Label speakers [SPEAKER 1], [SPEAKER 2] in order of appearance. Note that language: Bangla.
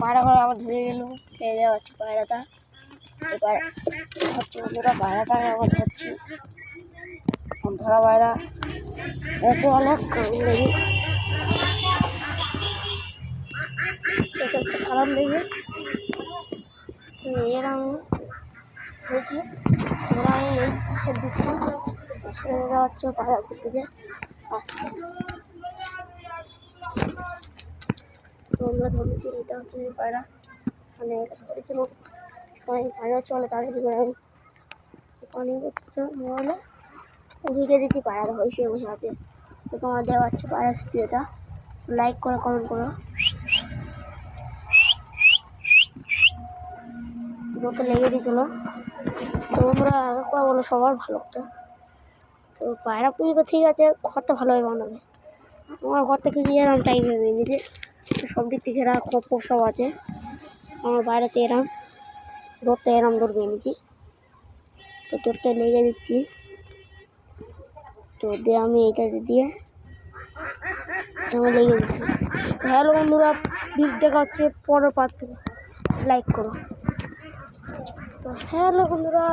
[SPEAKER 1] পায়রা ঘরে আবার ধরে গেল, ফেলে দেওয়া হচ্ছে পায়রাটা। এবার হচ্ছে বন্ধুরা পায়রাটা আবার ধরছি, ধরা পায়রা এত অনেক লেগে এটা হচ্ছে খারাপ লেগে এর আমি হয়েছি। এবার আমি এই ছেড়ে দিচ্ছি, ছেড়ে দেওয়া হচ্ছে পায়রা ঘুরতে যে আমরা ধরছি। এটা হচ্ছে পায়রা মানে ধরেছিল পায়রা চলে তাদের পানি করছে মোবাইলে ঢুকে দিচ্ছি পায়রা হয়েছে বসে আছে। তো তোমার দেওয়া হচ্ছে পায়রা ভিডিওটা লাইক করে কমেন্ট করো। দুটো লেগে দিয়েছিল। তো বন্ধুরা কথা বলো সবার ভালো তো। তো পায়রা পুজো ঠিক আছে, ঘরটা ভালোভাবে বানাবে। আমার ঘর থেকে গিয়ে এরম টাইম ভেবে নিজে সব দিক থেকে এরা খোপ সব আছে। আমার বাইরেতে এরম ধরতে এরম ধরবে এনেছি, তো তোরটা লেগে দিচ্ছি। তো দিয়ে আমি এইটা দিয়ে লেগে দিচ্ছি। হ্যালো বন্ধুরা, ভিডিও দেখা হচ্ছে পরের পার্ট, লাইক করো। তো হ্যালো বন্ধুরা।